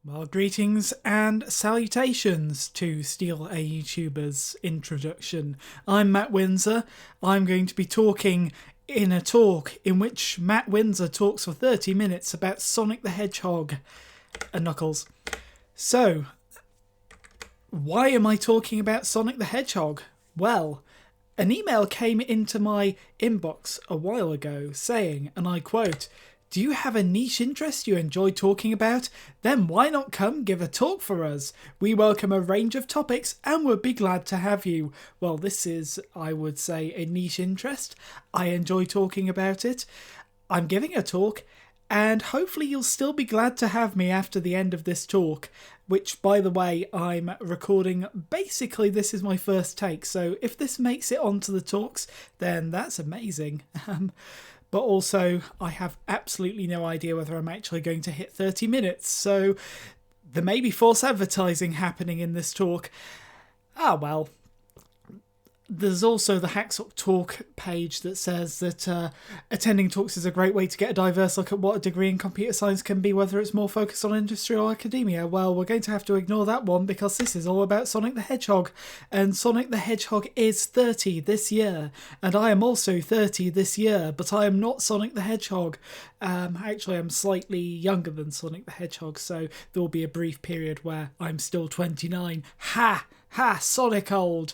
Well, greetings and salutations to steal a YouTuber's introduction. I'm Matt Windsor. I'm going to be talking in a talk in which Matt Windsor talks for 30 minutes about Sonic the Hedgehog and Knuckles. So, why am I talking about Sonic the Hedgehog? Well, an email came into my inbox a while ago saying, and I quote, "Do you have a niche interest you enjoy talking about? Then why not come give a talk for us? We welcome a range of topics and would be glad to have you." Well, this is, I would say, a niche interest. I enjoy talking about it. I'm giving a talk, and hopefully you'll still be glad to have me after the end of this talk, which, by the way, I'm recording. Basically, this is my first take, so if this makes it onto the talks, then that's amazing. But also, I have absolutely no idea whether I'm actually going to hit 30 minutes, so there may be false advertising happening in this talk. Ah, well. There's also the HackSoc talk page that says that attending talks is a great way to get a diverse look at what a degree in computer science can be, whether it's more focused on industry or academia. Well, we're going to have to ignore that one because this is all about Sonic the Hedgehog. And Sonic the Hedgehog is 30 this year. And I am also 30 this year, but I am not Sonic the Hedgehog. Actually, I'm slightly younger than Sonic the Hedgehog, so there will be a brief period where I'm still 29. Ha! Ha! Sonic old!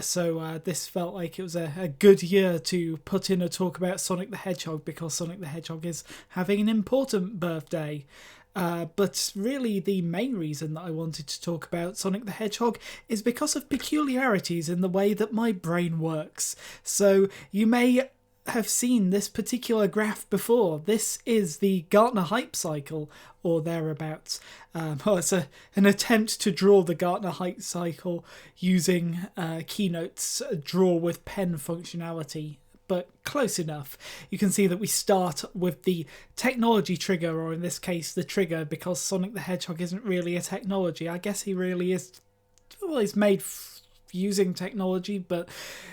So this felt like it was a good year to put in a talk about Sonic the Hedgehog because Sonic the Hedgehog is having an important birthday. But really the main reason that I wanted to talk about Sonic the Hedgehog is because of peculiarities in the way that my brain works. So you may have seen this particular graph before. This is the Gartner hype cycle, or thereabouts. It's an attempt to draw the Gartner hype cycle using Keynote's draw with pen functionality, but close enough. You can see that we start with the technology trigger, or in this case the trigger, because Sonic the Hedgehog isn't really a technology. I guess he really is. Well, he's made using technology, but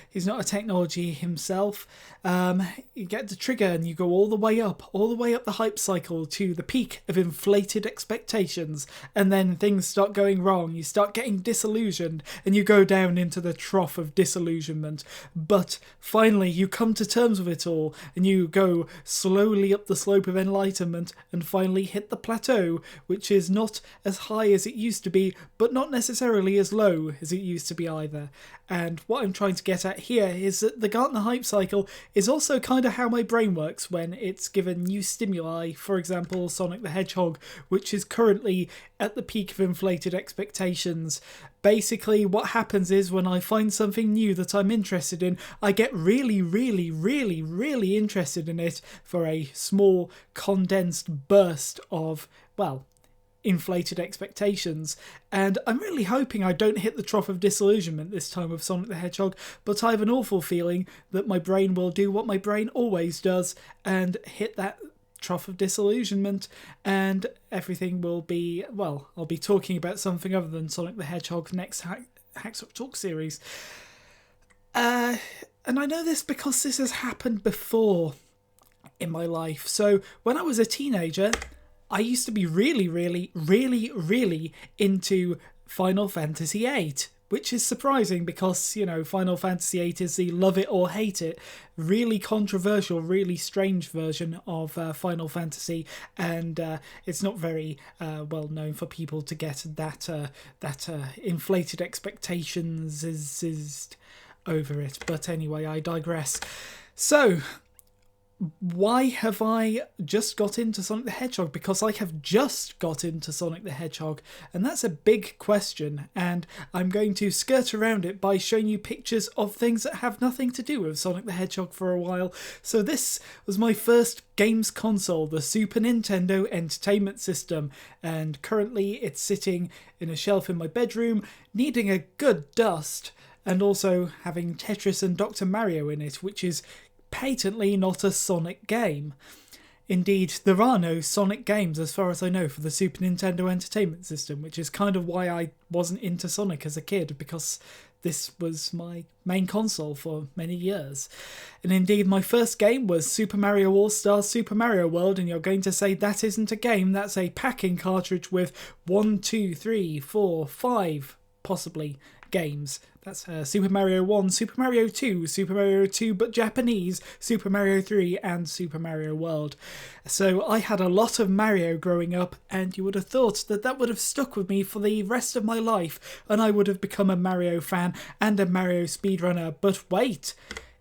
he's not a technology himself. You get the trigger and you go all the way up the hype cycle to the peak of inflated expectations, and then things start going wrong. You start getting disillusioned and you go down into the trough of disillusionment, but finally you come to terms with it all and you go slowly up the slope of enlightenment and finally hit the plateau, which is not as high as it used to be, but not necessarily as low as it used to be either. And what I'm trying to get at here is that the Gartner hype cycle is also kind of how my brain works when it's given new stimuli. For example, Sonic the Hedgehog, which is currently at the peak of inflated expectations. Basically, what happens is when I find something new that I'm interested in, I get really, really, really, really interested in it for a small, condensed burst of, well, inflated expectations, and I'm really hoping I don't hit the trough of disillusionment this time with Sonic the Hedgehog, but I have an awful feeling that my brain will do what my brain always does and hit that trough of disillusionment, and everything will be, well, I'll be talking about something other than Sonic the Hedgehog next HackSoc Talk series. And I know this because this has happened before in my life. So when I was a teenager, I used to be really, really, really, really into Final Fantasy VIII, which is surprising because, you know, Final Fantasy VIII is the love it or hate it, really controversial, really strange version of Final Fantasy, and it's not very well known for people to get that inflated expectations is over it. But anyway, I digress. So, why have I just got into Sonic the Hedgehog? Because I have just got into Sonic the Hedgehog, and that's a big question, and I'm going to skirt around it by showing you pictures of things that have nothing to do with Sonic the Hedgehog for a while. So this was my first games console, the Super Nintendo Entertainment System, and currently it's sitting in a shelf in my bedroom, needing a good dust, and also having Tetris and Dr. Mario in it, which is patently not a Sonic game. Indeed, there are no Sonic games as far as I know for the Super Nintendo Entertainment System, which is kind of why I wasn't into Sonic as a kid, because this was my main console for many years. And indeed, my first game was Super Mario All-Stars Super Mario World, and you're going to say that isn't a game, that's a packing cartridge with 1, 2, 3, 4, 5, possibly, games. That's Super Mario 1, Super Mario 2, Super Mario 2 but Japanese, Super Mario 3 and Super Mario World. So I had a lot of Mario growing up, and you would have thought that that would have stuck with me for the rest of my life and I would have become a Mario fan and a Mario speedrunner. But wait,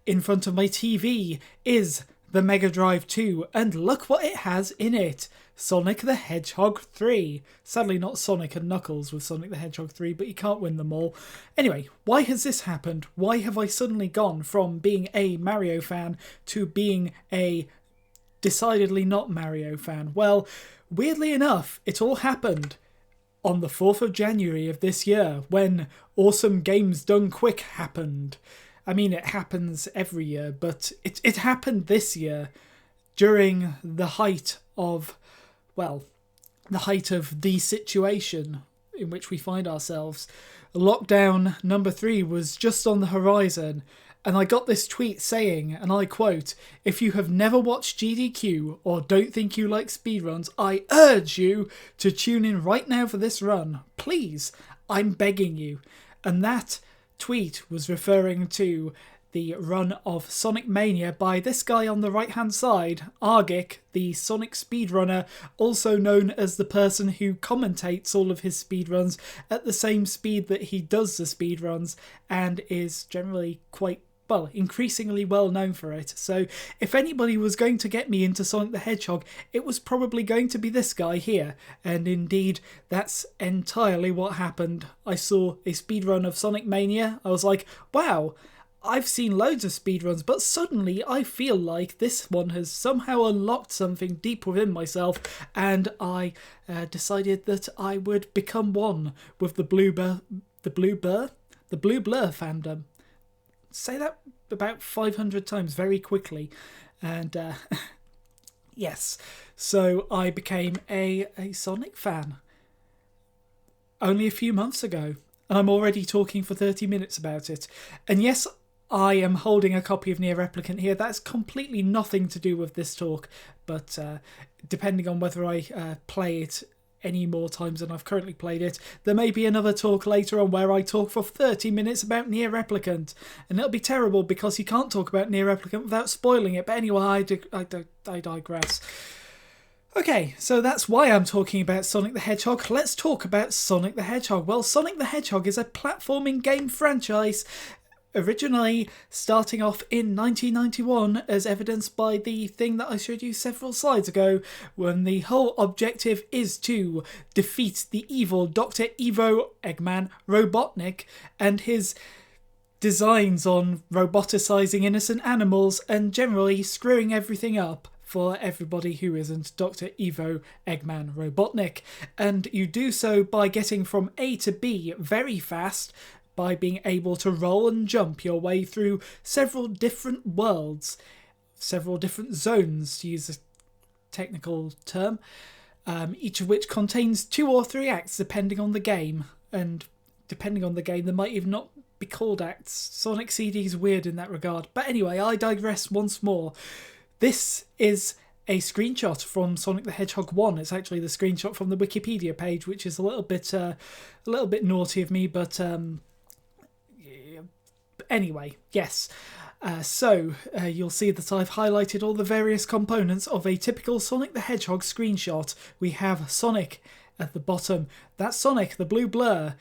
in front of my TV is the Mega Drive 2, and look what it has in it. Sonic the Hedgehog 3. Sadly not Sonic and Knuckles with Sonic the Hedgehog 3, but you can't win them all. Anyway, why has this happened? Why have I suddenly gone from being a Mario fan to being a decidedly not Mario fan? Well, weirdly enough, it all happened on the 4th of January of this year, when Awesome Games Done Quick happened. I mean, it happens every year, but it happened this year during the height of, well, the height of the situation in which we find ourselves. Lockdown number 3 was just on the horizon, and I got this tweet saying, and I quote, "If you have never watched GDQ or don't think you like speedruns, I urge you to tune in right now for this run. Please, I'm begging you." And that tweet was referring to the run of Sonic Mania by this guy on the right hand side, Argic, the Sonic speedrunner, also known as the person who commentates all of his speedruns at the same speed that he does the speedruns, and is generally quite, well, increasingly well known for it. So if anybody was going to get me into Sonic the Hedgehog, it was probably going to be this guy here. And indeed, that's entirely what happened. I saw a speedrun of Sonic Mania. I was like, wow, I've seen loads of speedruns, but suddenly I feel like this one has somehow unlocked something deep within myself, and I decided that I would become one with the Blue Blur fandom. Say that about 500 times very quickly, and yes, so I became a Sonic fan only a few months ago, and I'm already talking for 30 minutes about it. And yes, I am holding a copy of Nier Replicant here. That's completely nothing to do with this talk, but depending on whether I play it any more times than I've currently played it, there may be another talk later on where I talk for 30 minutes about Nier Replicant, and it'll be terrible because you can't talk about Nier Replicant without spoiling it. But anyway, I digress. Okay, so that's why I'm talking about Sonic the Hedgehog. Let's talk about Sonic the Hedgehog. Well, Sonic the Hedgehog is a platforming game franchise, originally starting off in 1991, as evidenced by the thing that I showed you several slides ago, when the whole objective is to defeat the evil Dr. Evo Eggman Robotnik and his designs on roboticizing innocent animals and generally screwing everything up for everybody who isn't Dr. Evo Eggman Robotnik. And you do so by getting from A to B very fast, by being able to roll and jump your way through several different worlds, several different zones, to use a technical term, each of which contains 2 or 3 acts depending on the game, and depending on the game they might even not be called acts. Sonic CD is weird in that regard. But anyway, I digress once more. This is a screenshot from Sonic the Hedgehog 1. It's actually the screenshot from the Wikipedia page, which is a little bit naughty of me, but anyway, yes. So you'll see that I've highlighted all the various components of a typical Sonic the Hedgehog screenshot. We have Sonic at the bottom. That's Sonic, the blue blur.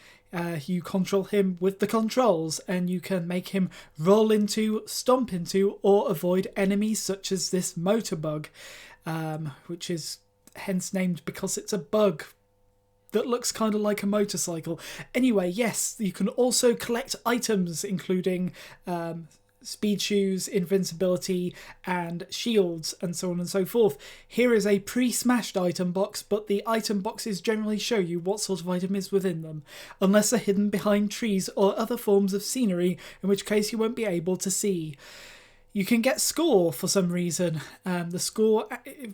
You control him with the controls, and you can make him roll into, stomp into, or avoid enemies such as this motor bug, which is hence named because it's a bug that looks kind of like a motorcycle. Anyway, yes, you can also collect items, including speed shoes, invincibility, and shields, and so on and so forth. Here is a pre-smashed item box, but the item boxes generally show you what sort of item is within them, unless they're hidden behind trees or other forms of scenery, in which case you won't be able to see. You can get score for some reason. The score,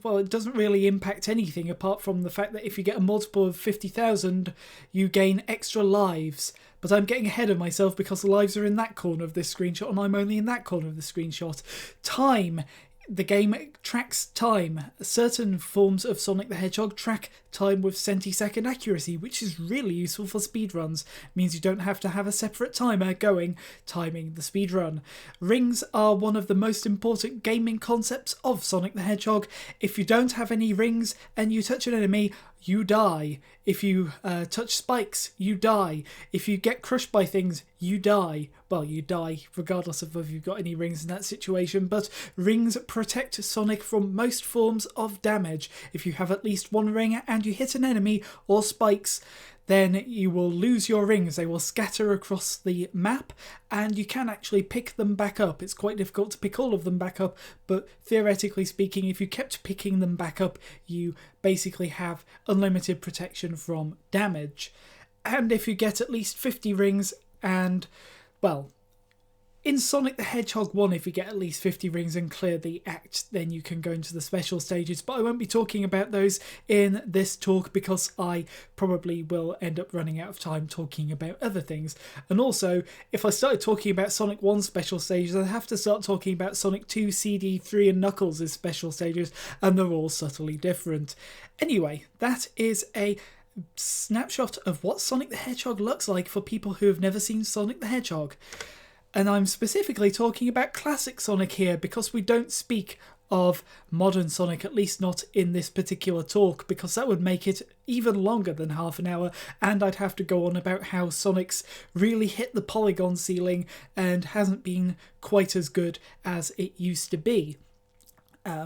well, it doesn't really impact anything apart from the fact that if you get a multiple of 50,000, you gain extra lives. But I'm getting ahead of myself because the lives are in that corner of this screenshot and I'm only in that corner of the screenshot. Time. The game tracks time. Certain forms of Sonic the Hedgehog track time with centisecond accuracy, which is really useful for speedruns. It means you don't have to have a separate timer going, timing the speedrun. Rings are one of the most important gaming concepts of Sonic the Hedgehog. If you don't have any rings and you touch an enemy, you die. If you touch spikes, you die. If you get crushed by things, you die. Well, you die regardless of whether you've got any rings in that situation, but rings protect Sonic from most forms of damage. If you have at least one ring and you hit an enemy or spikes, then you will lose your rings. They will scatter across the map and you can actually pick them back up. It's quite difficult to pick all of them back up, but theoretically speaking, if you kept picking them back up, you basically have unlimited protection from damage. And if you get at least 50 rings and, well, in Sonic the Hedgehog 1, if you get at least 50 rings and clear the act, then you can go into the special stages. But I won't be talking about those in this talk because I probably will end up running out of time talking about other things. And also, if I started talking about Sonic 1 special stages, I'd have to start talking about Sonic 2, CD, 3 and Knuckles' special stages, and they're all subtly different. Anyway, that is a snapshot of what Sonic the Hedgehog looks like for people who have never seen Sonic the Hedgehog. And I'm specifically talking about classic Sonic here because we don't speak of modern Sonic, at least not in this particular talk, because that would make it even longer than half an hour, and I'd have to go on about how Sonic's really hit the polygon ceiling and hasn't been quite as good as it used to be.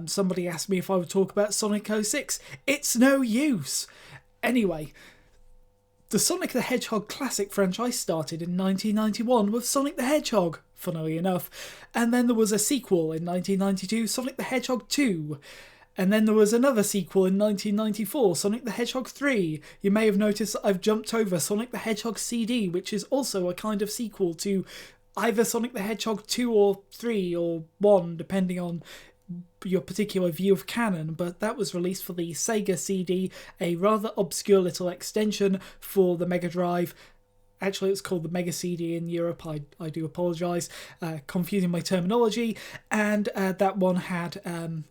Somebody asked me if I would talk about Sonic 06. It's no use! Anyway, the Sonic the Hedgehog classic franchise started in 1991 with Sonic the Hedgehog, funnily enough, and then there was a sequel in 1992, Sonic the Hedgehog 2, and then there was another sequel in 1994, Sonic the Hedgehog 3. You may have noticed that I've jumped over Sonic the Hedgehog CD, which is also a kind of sequel to either Sonic the Hedgehog 2 or 3 or 1, depending on your particular view of canon, but that was released for the Sega CD, a rather obscure little extension for the Mega Drive. Actually, it's called the Mega CD in Europe. I do apologise, confusing my terminology. And that one had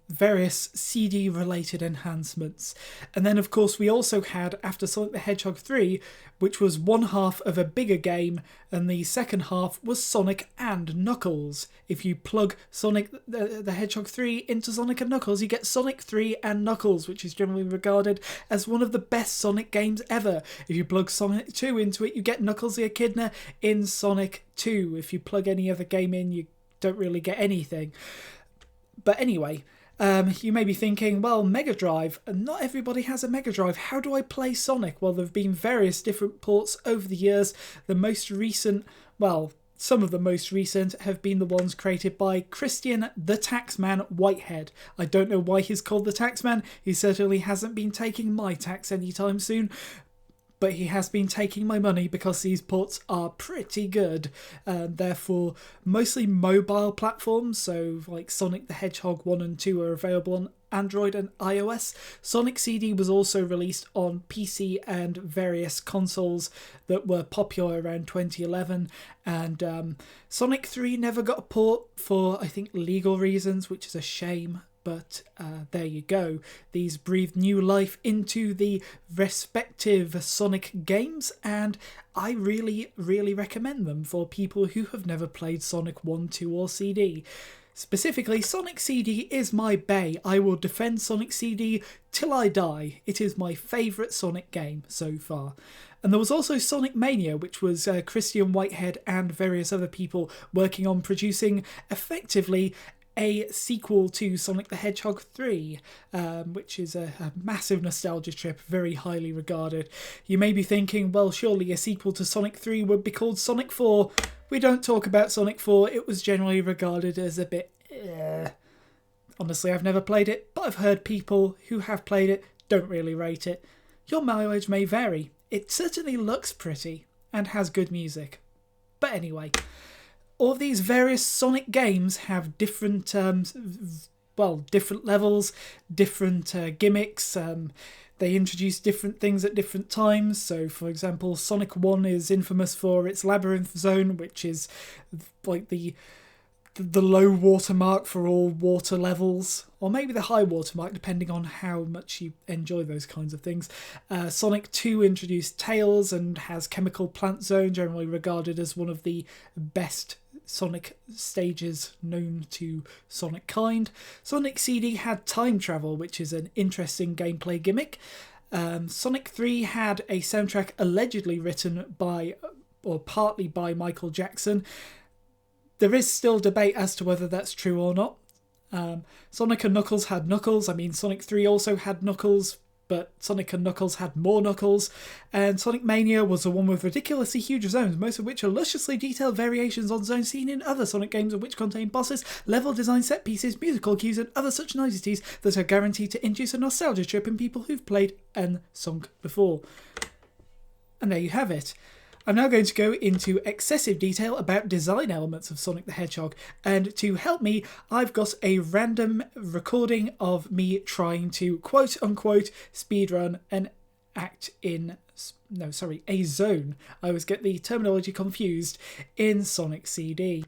various CD-related enhancements. And then, of course, we also had, after Sonic the Hedgehog 3, which was one half of a bigger game, and the second half was Sonic and Knuckles. If you plug Sonic the Hedgehog 3 into Sonic and Knuckles, you get Sonic 3 and Knuckles, which is generally regarded as one of the best Sonic games ever. If you plug Sonic 2 into it, you get Knuckles the Echidna in Sonic 2. If you plug any other game in, you don't really get anything. But anyway, you may be thinking, well, Mega Drive, not everybody has a Mega Drive. How do I play Sonic? Well, there have been various different ports over the years. The most recent, well, some of the most recent have been the ones created by Christian the Taxman Whitehead. I don't know why he's called the Taxman. He certainly hasn't been taking my tax anytime soon, but he has been taking my money because these ports are pretty good. Therefore, mostly mobile platforms, so like Sonic the Hedgehog 1 and 2 are available on Android and iOS. Sonic CD was also released on PC and various consoles that were popular around 2011, and Sonic 3 never got a port for, I think, legal reasons, which is a shame. But there you go. These breathed new life into the respective Sonic games, and I really, really recommend them for people who have never played Sonic 1, 2 or CD. Specifically, Sonic CD is my bae. I will defend Sonic CD till I die. It is my favourite Sonic game so far. And there was also Sonic Mania, which was Christian Whitehead and various other people working on producing effectively a sequel to Sonic the Hedgehog 3, which is a massive nostalgia trip, very highly regarded. You may be thinking, well, surely a sequel to Sonic 3 would be called Sonic 4. We don't talk about Sonic 4. It was generally regarded as a bit... Honestly, I've never played it, but I've heard people who have played it don't really rate it. Your mileage may vary. It certainly looks pretty and has good music. But anyway... all these various Sonic games have different, different levels, different gimmicks. They introduce different things at different times. So, for example, Sonic 1 is infamous for its labyrinth zone, which is like the low watermark for all water levels, or maybe the high watermark, depending on how much you enjoy those kinds of things. Sonic 2 introduced Tails and has Chemical Plant Zone, generally regarded as one of the best Sonic stages known to Sonic kind. Sonic CD had time travel, which is an interesting gameplay gimmick. Sonic 3 had a soundtrack allegedly written by, or partly by, Michael Jackson. There is still debate as to whether that's true or not. Sonic and Knuckles had Knuckles. I mean, Sonic 3 also had Knuckles, but Sonic and Knuckles had more Knuckles. And Sonic Mania was the one with ridiculously huge zones, most of which are lusciously detailed variations on zones seen in other Sonic games, and which contain bosses, level design, set pieces, musical cues, and other such niceties that are guaranteed to induce a nostalgia trip in people who've played and sung before. And there you have it. I'm now going to go into excessive detail about design elements of Sonic the Hedgehog, and to help me, I've got a random recording of me trying to quote-unquote speedrun an a zone. I always get the terminology confused in Sonic CD.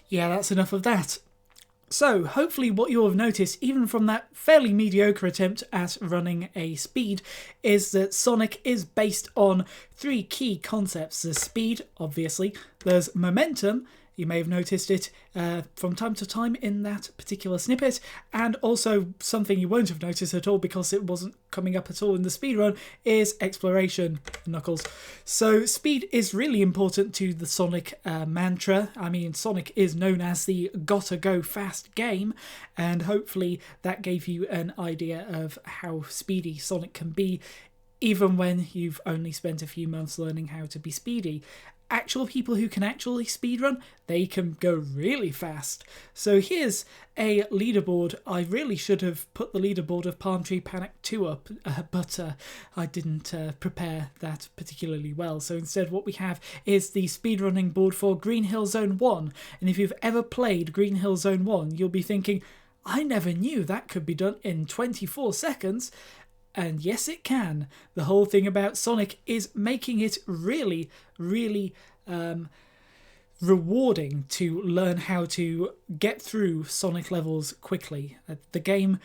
Yeah, that's enough of that. So, hopefully what you'll have noticed, even from that fairly mediocre attempt at running a speed, is that Sonic is based on three key concepts. There's speed, obviously. There's momentum. You may have noticed it from time to time in that particular snippet, and also something you won't have noticed at all because it wasn't coming up at all in the speedrun is exploration, Knuckles. So speed is really important to the Sonic mantra. I mean, Sonic is known as the gotta go fast game, and hopefully that gave you an idea of how speedy Sonic can be, even when you've only spent a few months learning how to be speedy. Actual people who can actually speedrun, they can go really fast. So here's a leaderboard. I really should have put the leaderboard of Palm Tree Panic 2 up, but I didn't prepare that particularly well. So instead what we have is the speedrunning board for Green Hill Zone 1. And if you've ever played Green Hill Zone 1, you'll be thinking, I never knew that could be done in 24 seconds. And yes, it can. The whole thing about Sonic is making it really, really rewarding to learn how to get through Sonic levels quickly. The game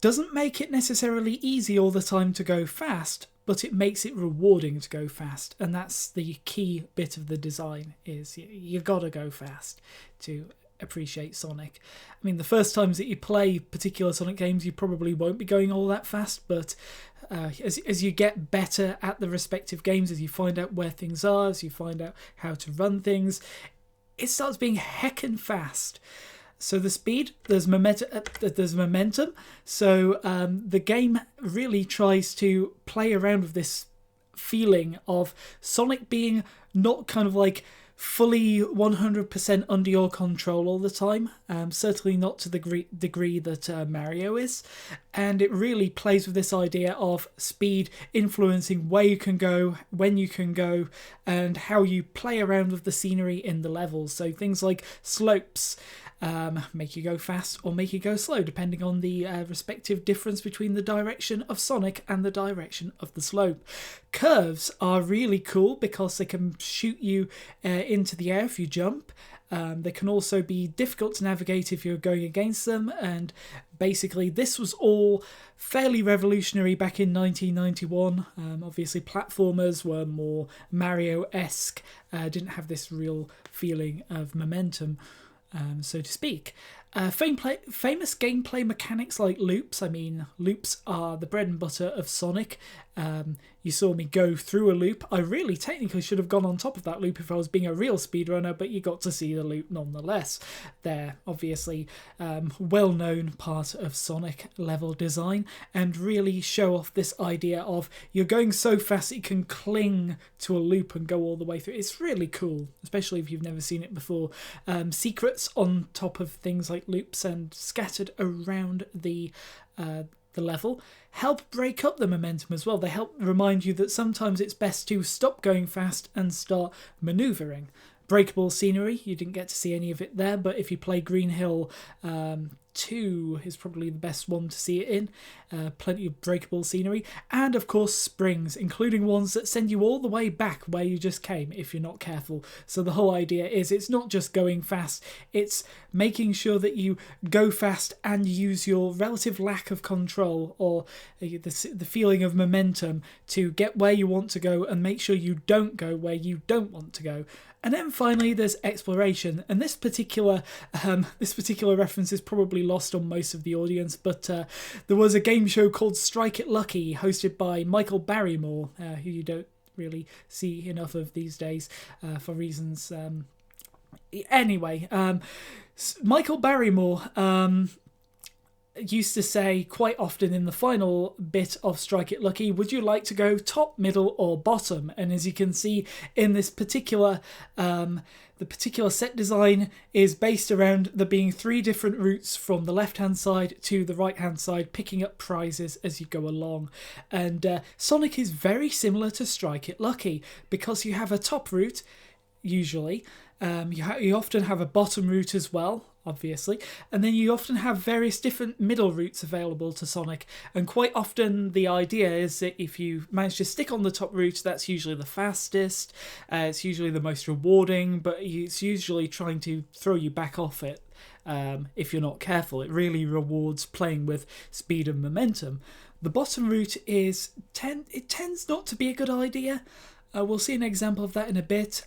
doesn't make it necessarily easy all the time to go fast, but it makes it rewarding to go fast. And that's the key bit of the design, is you've got to go fast to appreciate Sonic. I mean, the first times that you play particular Sonic games, you probably won't be going all that fast, but as you get better at the respective games, as you find out where things are, as you find out how to run things, it starts being heckin' fast. So the speed, there's momentum. So the game really tries to play around with this feeling of Sonic being not kind of like fully 100% under your control all the time, certainly not to the degree that Mario is, and it really plays with this idea of speed influencing where you can go, when you can go, and how you play around with the scenery in the levels. So things like slopes make you go fast or make you go slow, depending on the respective difference between the direction of Sonic and the direction of the slope. Curves are really cool because they can shoot you into the air if you jump. They can also be difficult to navigate if you're going against them, and basically this was all fairly revolutionary back in 1991. Obviously platformers were more Mario-esque, didn't have this real feeling of momentum, so to speak. Famous gameplay mechanics like loops. I mean, loops are the bread and butter of Sonic. You saw me go through a loop. I really technically should have gone on top of that loop if I was being a real speedrunner, but you got to see the loop nonetheless. They're obviously well-known part of Sonic level design, and really show off this idea of you're going so fast that you can cling to a loop and go all the way through. It's really cool, especially if you've never seen it before. Secrets on top of things like loops and scattered around the level help break up the momentum as well. They help remind you that sometimes it's best to stop going fast and start manoeuvring. Breakable scenery, you didn't get to see any of it there, but if you play Green Hill 2 is probably the best one to see it in. Plenty of breakable scenery, and of course springs, including ones that send you all the way back where you just came if you're not careful. So the whole idea is it's not just going fast, it's making sure that you go fast and use your relative lack of control or the feeling of momentum to get where you want to go and make sure you don't go where you don't want to go. And then finally there's exploration, and this particular reference is probably lost on most of the audience, but there was a game show called Strike It Lucky hosted by Michael Barrymore, who you don't really see enough of these days for reasons. Anyway, Michael Barrymore used to say quite often in the final bit of Strike It Lucky, would you like to go top, middle or bottom? And as you can see in this particular the particular set design is based around there being 3 different routes from the left hand side to the right hand side, picking up prizes as you go along. And Sonic is very similar to Strike It Lucky because you have a top route usually. You often have a bottom route as well, obviously, and then you often have various different middle routes available to Sonic, and quite often the idea is that if you manage to stick on the top route, that's usually the fastest, it's usually the most rewarding, but it's usually trying to throw you back off it if you're not careful. It really rewards playing with speed and momentum. The bottom route tends not to be a good idea. We'll see an example of that in a bit.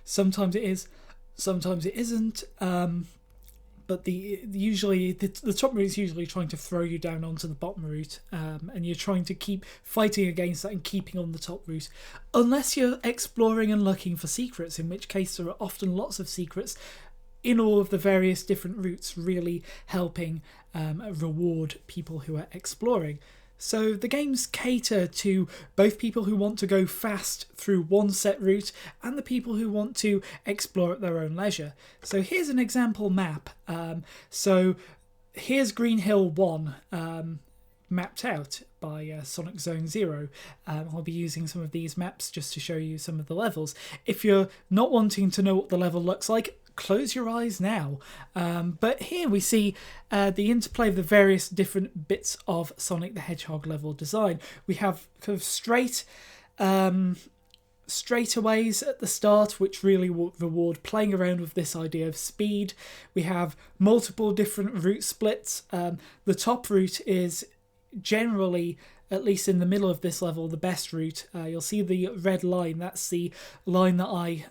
Sometimes it is, sometimes it isn't. But the top route is usually trying to throw you down onto the bottom route, and you're trying to keep fighting against that and keeping on the top route, unless you're exploring and looking for secrets, in which case there are often lots of secrets in all of the various different routes, really helping reward people who are exploring. So the games cater to both people who want to go fast through one set route and the people who want to explore at their own leisure. So here's an example map. So here's Green Hill 1 mapped out by Sonic Zone Zero. I'll be using some of these maps just to show you some of the levels. If you're not wanting to know what the level looks like, close your eyes now. But here we see the interplay of the various different bits of Sonic the Hedgehog level design. We have kind of straightaways at the start, which really reward playing around with this idea of speed. We have multiple different route splits. The top route is generally, at least in the middle of this level, the best route. You'll see the red line. That's the line that I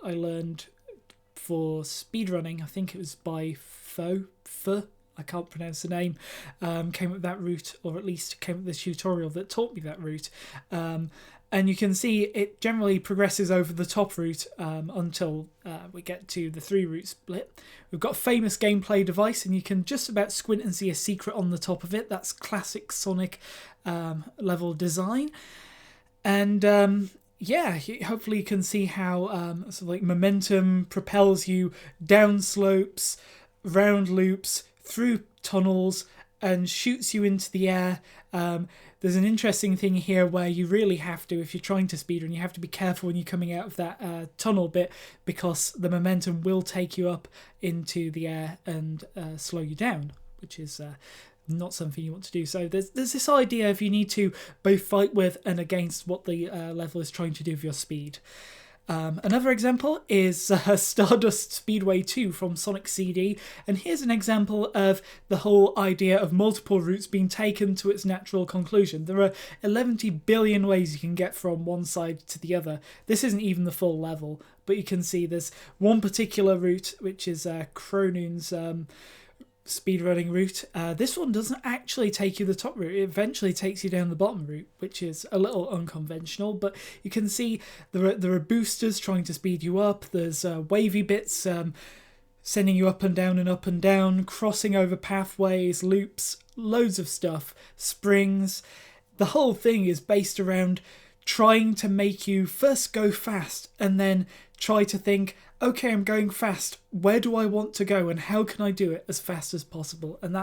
learned for speedrunning. I think it was by Pho, I can't pronounce the name, came up with that route, or at least came up with this tutorial that taught me that route. And you can see it generally progresses over the top route until we get to the 3 route split. We've got a famous gameplay device, and you can just about squint and see a secret on the top of it. That's classic Sonic level design. And yeah, hopefully you can see how sort of like momentum propels you down slopes, round loops, through tunnels, and shoots you into the air. There's an interesting thing here where you really have to, if you're trying to speedrun, you have to be careful when you're coming out of that tunnel bit, because the momentum will take you up into the air and slow you down, which is not something you want to do. So there's this idea of you need to both fight with and against what the level is trying to do with your speed. Another example is Stardust Speedway 2 from Sonic CD, and here's an example of the whole idea of multiple routes being taken to its natural conclusion. There are 11 billion ways you can get from one side to the other. This isn't even the full level, but you can see there's one particular route, which is Cronoon's speedrunning route. This one doesn't actually take you the top route. It eventually takes you down the bottom route, which is a little unconventional, but you can see there are boosters trying to speed you up. There's wavy bits sending you up and down, crossing over pathways, loops, loads of stuff, springs. The whole thing is based around trying to make you first go fast and then try to think, okay, I'm going fast. Where do I want to go and how can I do it as fast as possible? And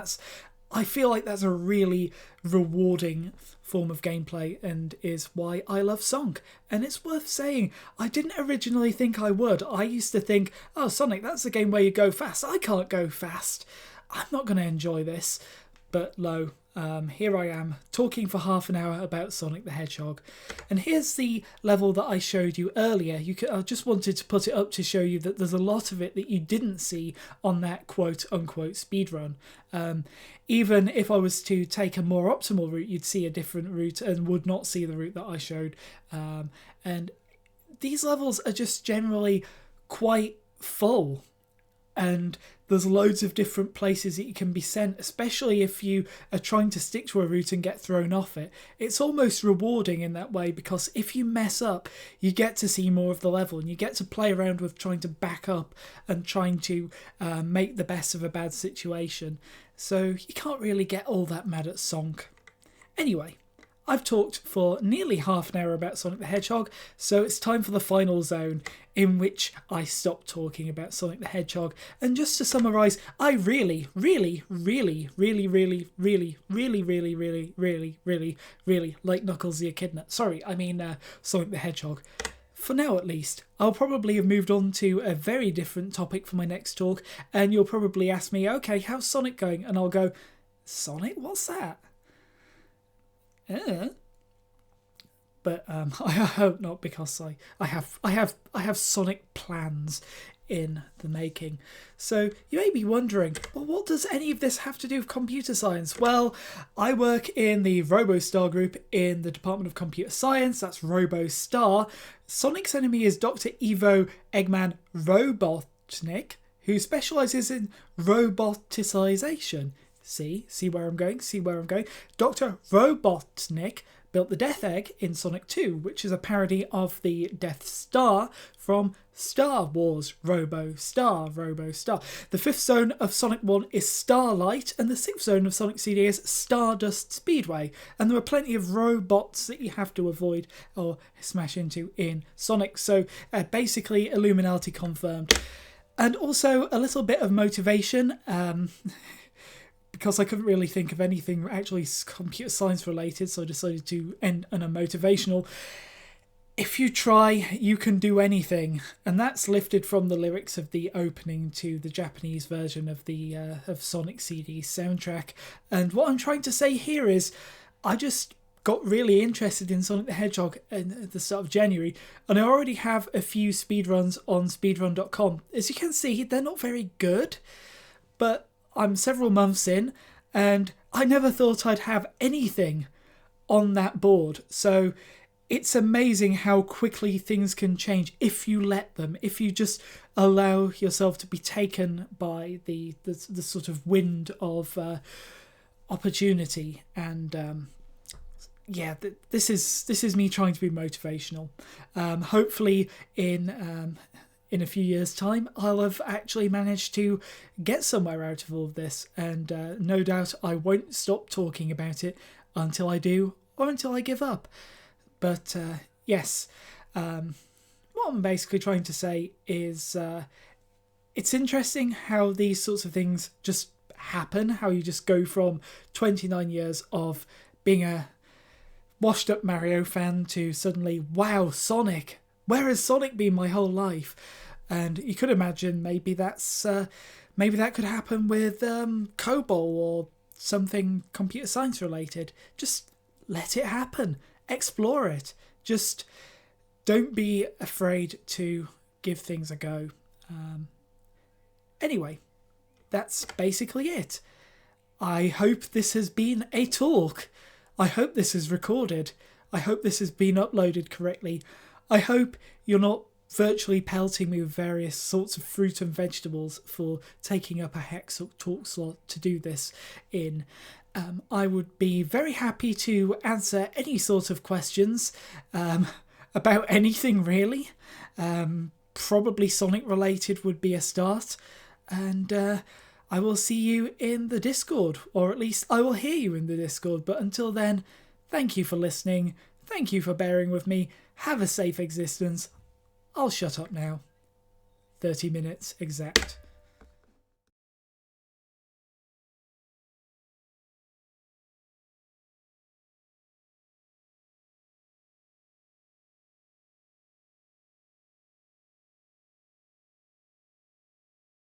I feel like that's a really rewarding form of gameplay and is why I love Sonic. And it's worth saying, I didn't originally think I would. I used to think, oh, Sonic, that's the game where you go fast. I can't go fast. I'm not going to enjoy this. But lo, here I am talking for half an hour about Sonic the Hedgehog. And here's the level that I showed you earlier. I just wanted to put it up to show you that there's a lot of it that you didn't see on that quote-unquote speedrun. Even if I was to take a more optimal route, you'd see a different route and would not see the route that I showed. And these levels are just generally quite full. And there's loads of different places that you can be sent, especially if you are trying to stick to a route and get thrown off it. It's almost rewarding in that way, because if you mess up, you get to see more of the level and you get to play around with trying to back up and trying to make the best of a bad situation. So you can't really get all that mad at Sonic. Anyway, I've talked for nearly half an hour about Sonic the Hedgehog, so it's time for the final zone in which I stop talking about Sonic the Hedgehog. And just to summarise, I really like Knuckles the Echidna. Sorry, I mean Sonic the Hedgehog. For now at least. I'll probably have moved on to a very different topic for my next talk, and you'll probably ask me, okay, how's Sonic going? And I'll go, Sonic? What's that? But I hope not, because I have Sonic plans in the making. So you may be wondering, well, what does any of this have to do with computer science? Well, I work in the RoboStar group in the Department of Computer Science. That's RoboStar. Sonic's enemy is Dr. Ivo Eggman Robotnik, who specialises in roboticization. See where I'm going? See where I'm going? Dr. Robotnik built the Death Egg in Sonic 2, which is a parody of the Death Star from Star Wars RoboStar. The 5th zone of Sonic 1 is Starlight, and the 6th zone of Sonic CD is Stardust Speedway. And there are plenty of robots that you have to avoid or smash into in Sonic. So basically, Illuminati confirmed. And also a little bit of motivation. Because I couldn't really think of anything actually computer science related, so I decided to end on a motivational. If you try, you can do anything. And that's lifted from the lyrics of the opening to the Japanese version of the of Sonic CD's soundtrack. And what I'm trying to say here is, I just got really interested in Sonic the Hedgehog at the start of January, and I already have a few speedruns on speedrun.com. As you can see, they're not very good, but I'm several months in, and I never thought I'd have anything on that board. So it's amazing how quickly things can change if you let them, if you just allow yourself to be taken by the sort of wind of opportunity. And this is me trying to be motivational. Hopefully in a few years' time, I'll have actually managed to get somewhere out of all of this, and no doubt I won't stop talking about it until I do, or until I give up. But yes, what I'm basically trying to say is it's interesting how these sorts of things just happen, how you just go from 29 years of being a washed-up Mario fan to suddenly, wow, Sonic! Where has Sonic been my whole life? And you could imagine maybe that could happen with COBOL or something computer science related. Just let it happen. Explore it. Just don't be afraid to give things a go. Anyway, that's basically it. I hope this has been a talk. I hope this is recorded. I hope this has been uploaded correctly. I hope you're not virtually pelting me with various sorts of fruit and vegetables for taking up a HackSoc talk slot to do this in. I would be very happy to answer any sort of questions about anything really. Probably Sonic related would be a start. And I will see you in the Discord, or at least I will hear you in the Discord. But until then, thank you for listening. Thank you for bearing with me. Have a safe existence. I'll shut up now. 30 minutes exact.